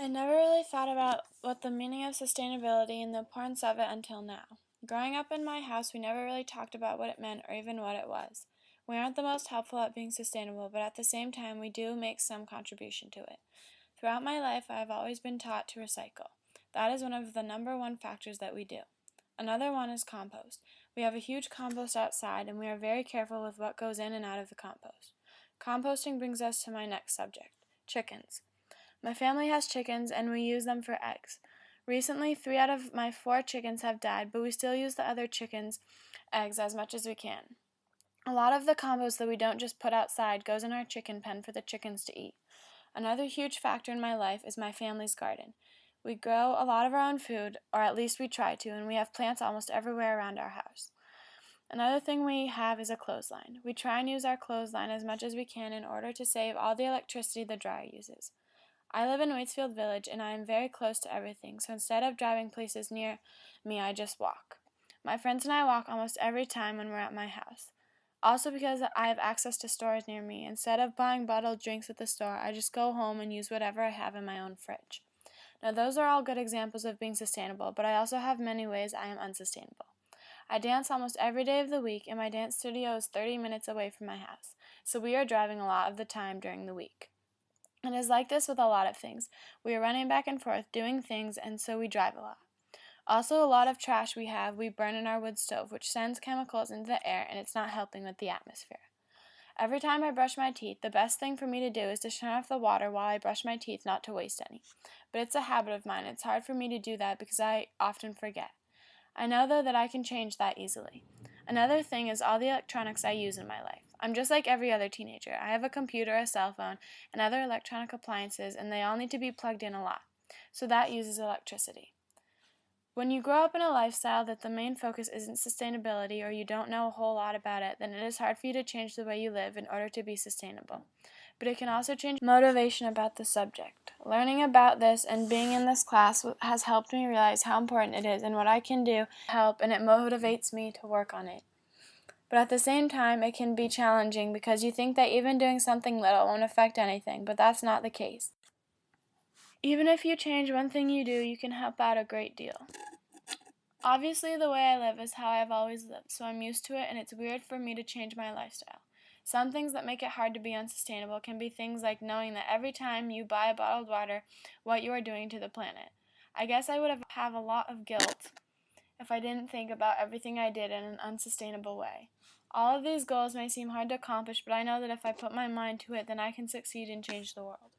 I never really thought about what the meaning of sustainability and the importance of it until now. Growing up in my house, we never really talked about what it meant or even what it was. We aren't the most helpful at being sustainable, but at the same time, we do make some contribution to it. Throughout my life, I have always been taught to recycle. That is one of the number one factors that we do. Another one is compost. We have a huge compost outside, and we are very careful with what goes in and out of the compost. Composting brings us to my next subject, chickens. My family has chickens, and we use them for eggs. Recently, 3 out of my 4 chickens have died, but we still use the other chickens' eggs as much as we can. A lot of the compost that we don't just put outside goes in our chicken pen for the chickens to eat. Another huge factor in my life is my family's garden. We grow a lot of our own food, or at least we try to, and we have plants almost everywhere around our house. Another thing we have is a clothesline. We try and use our clothesline as much as we can in order to save all the electricity the dryer uses. I live in Waitsfield Village, and I am very close to everything, so instead of driving places near me, I just walk. My friends and I walk almost every time when we're at my house. Also, because I have access to stores near me, instead of buying bottled drinks at the store, I just go home and use whatever I have in my own fridge. Now, those are all good examples of being sustainable, but I also have many ways I am unsustainable. I dance almost every day of the week, and my dance studio is 30 minutes away from my house, so we are driving a lot of the time during the week. It is like this with a lot of things. We are running back and forth doing things, and so we drive a lot. Also, a lot of trash we burn in our wood stove, which sends chemicals into the air, and it's not helping with the atmosphere. Every time I brush my teeth, the best thing for me to do is to turn off the water while I brush my teeth, not to waste any. But it's a habit of mine. It's hard for me to do that because I often forget. I know, though, that I can change that easily. Another thing is all the electronics I use in my life. I'm just like every other teenager. I have a computer, a cell phone, and other electronic appliances, and they all need to be plugged in a lot. So that uses electricity. When you grow up in a lifestyle that the main focus isn't sustainability, or you don't know a whole lot about it, then it is hard for you to change the way you live in order to be sustainable. But it can also change motivation about the subject. Learning about this and being in this class has helped me realize how important it is and what I can do to help, and it motivates me to work on it. But at the same time, it can be challenging because you think that even doing something little won't affect anything, but that's not the case. Even if you change one thing you do, you can help out a great deal. Obviously, the way I live is how I have always lived, so I'm used to it, and it's weird for me to change my lifestyle. Some things that make it hard to be unsustainable can be things like knowing that every time you buy a bottled water, what you are doing to the planet. I guess I would have a lot of guilt if I didn't think about everything I did in an unsustainable way. All of these goals may seem hard to accomplish, but I know that if I put my mind to it, then I can succeed and change the world.